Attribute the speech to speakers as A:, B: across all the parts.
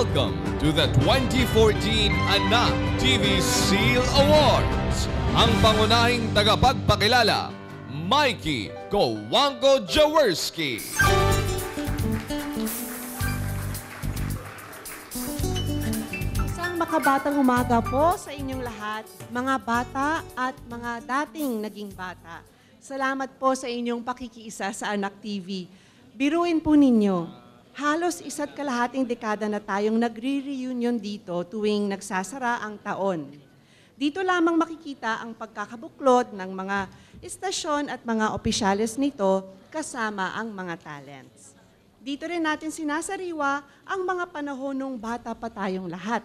A: Welcome to the 2014 Anak TV Seal Awards. Ang pangunahing tagapagpakilala, Mikey Cojuangco Jaworski.
B: Isang makabatang umaga po sa inyong lahat, mga bata at mga dating naging bata. Salamat po sa inyong pakikiisa sa Anak TV. Biruin po ninyo, halos 1.5 dekada na tayong nagre-reunion dito tuwing nagsasara ang taon. Dito lamang makikita ang pagkakabuklod ng mga istasyon at mga opisyales nito kasama ang mga talents. Dito rin natin sinasariwa ang mga panahon nung bata pa tayong lahat.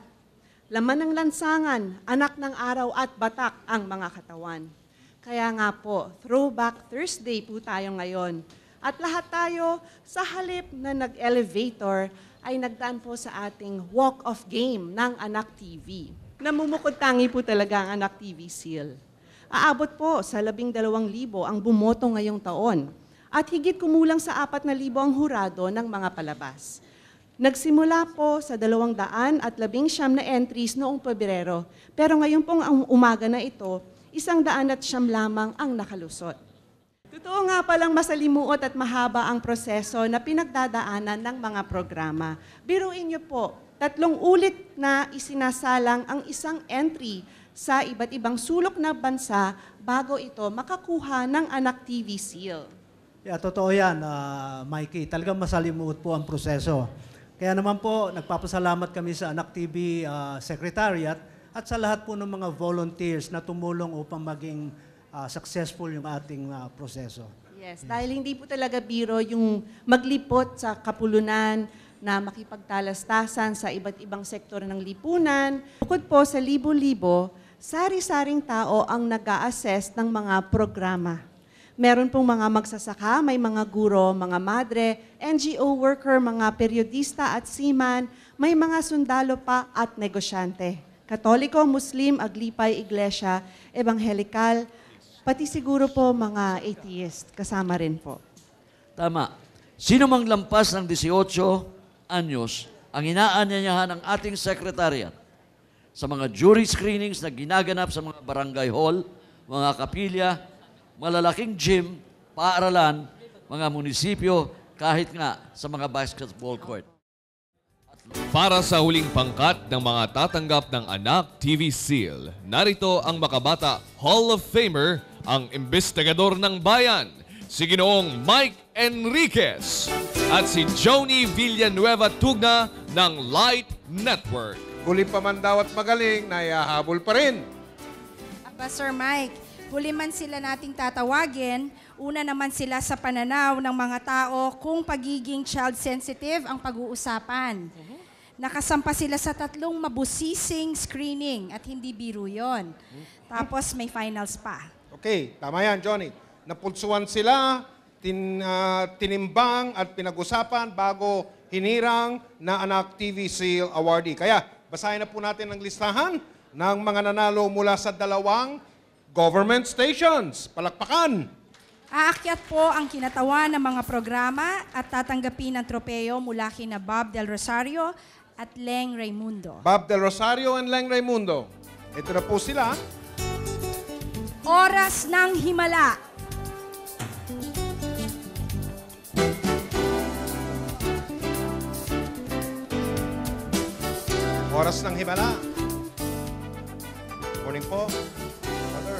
B: Laman ng lansangan, anak ng araw at batak ang mga katawan. Kaya nga po, Throwback Thursday po tayo ngayon. At lahat tayo, sa halip na nag-elevator, ay nagdaan po sa ating Walk of Game ng Anak TV. Namumukod tangi po talaga ang Anak TV Seal. Aabot po sa 12,000 ang bumoto ngayong taon. At higit kumulang sa 4,000 ang hurado ng mga palabas. Nagsimula po sa 219 na entries noong Pebrero. Pero ngayon pong umaga na ito, 109 lamang ang nakalusot. Totoo nga palang masalimuot at mahaba ang proseso na pinagdadaanan ng mga programa. Biruin niyo po, 3 ulit na isinasalang ang isang entry sa iba't ibang sulok na bansa bago ito makakuha ng Anak TV Seal.
C: Yeah, totoo yan, Mikey. Talagang masalimuot po ang proseso. Kaya naman po, nagpapasalamat kami sa Anak TV Secretariat at sa lahat po ng mga volunteers na tumulong upang maging successful yung ating proseso.
B: Yes, dahil hindi po talaga biro yung maglipot sa kapulunan na makipagtalastasan sa iba't ibang sektor ng lipunan. Bukod po sa libo-libo, sari-saring tao ang nag-a-assess ng mga programa. Meron pong mga magsasaka, may mga guro, mga madre, NGO worker, mga periodista at seaman, may mga sundalo pa at negosyante. Katoliko, Muslim, Aglipay, Iglesia, Ebanghelikal, pati siguro po mga atheist, kasama rin po.
D: Tama. Sino mang lampas ng 18 anyos ang inaanyayahan ng ating sekretariat sa mga jury screenings na ginaganap sa mga barangay hall, mga kapilya, malalaking gym, paaralan, mga munisipyo, kahit nga sa mga basketball court.
A: Para sa huling pangkat ng mga tatanggap ng Anak TV Seal, narito ang makabata Hall of Famer, ang investigador ng bayan, si Ginoong Mike Enriquez at si Joni Villanueva Tugna ng Light Network.
E: Huli pa man daw at magaling, nayahabol pa rin.
F: Aba, Sir Mike, huli man sila nating tatawagin, una naman sila sa pananaw ng mga tao kung pagiging child sensitive ang pag-uusapan. Nakasampa sila sa 3 mabusising screening at hindi biro yun. Tapos may finals pa.
E: Okay, tama yan, Johnny. Napulsuan sila, tinimbang at pinag-usapan bago hinirang na Anak TV Seal awardee. Kaya, basahin na po natin ang listahan ng mga nanalo mula sa 2 government stations. Palakpakan!
F: Aakyat po ang kinatawan ng mga programa at tatanggapin ng tropeyo mula kina Bob Del Rosario at Leng Raimundo.
E: Bob Del Rosario and Leng Raimundo. Ito na po sila.
F: Oras ng Himala.
E: Oras ng Himala. Morning po. Mother.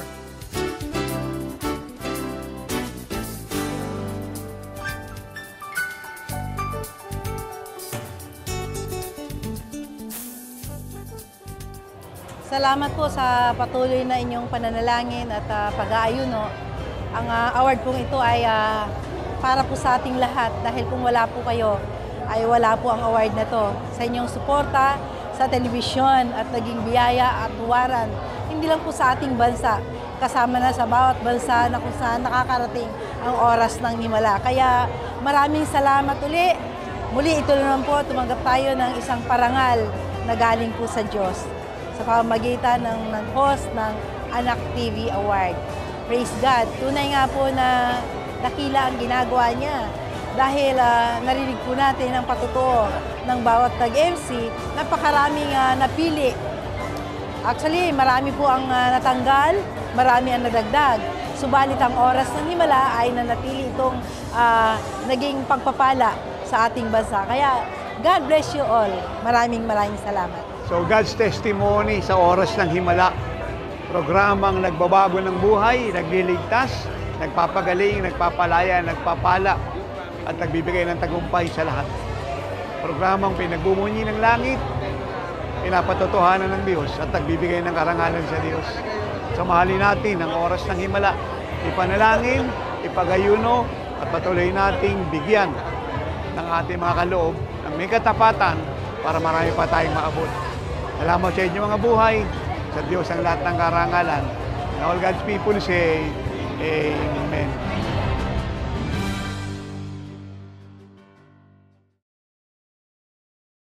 G: Salamat po sa patuloy na inyong pananalangin at pag-aayuno. Ang award pong ito ay para po sa ating lahat dahil kung wala po kayo, ay wala po ang award na to. Sa inyong suporta, sa telebisyon at naging biyaya at tuwaran, hindi lang po sa ating bansa, kasama na sa bawat bansa na kung saan nakakarating ang oras ng himala. Kaya maraming salamat uli. Muli ito naman po, tumanggap tayo ng isang parangal na galing po sa Diyos sa pamamagitan ng host ng Anak TV Award. Praise God. Tunay nga po na dakila ang ginagawa niya dahil narinig po natin ang patutuo ng bawat nag-MC, napakaraming napili. Actually, marami po ang natanggal, marami ang nadagdag. Subalit ang oras ng himala ay nanatili itong naging pagpapala sa ating bansa. Kaya God bless you all. Maraming salamat.
H: So God's testimony sa oras ng himala. Programang nagbabago ng buhay, nagliligtas, nagpapagaling, nagpapalaya, nagpapala, at nagbibigay ng tagumpay sa lahat. Programang pinagbubunyi ng langit, pinapatotohanan ng Diyos at nagbibigay ng karangalan sa Diyos. So mahalin natin ang oras ng himala, ipanalangin, ipagayuno, at patuloy nating bigyan ng ating mga kaloob ng may katapatan para marami pa tayong maabot. Salamat sa inyong mga buhay, sa Diyos ang lahat ng karangalan. And all God's people say, Amen.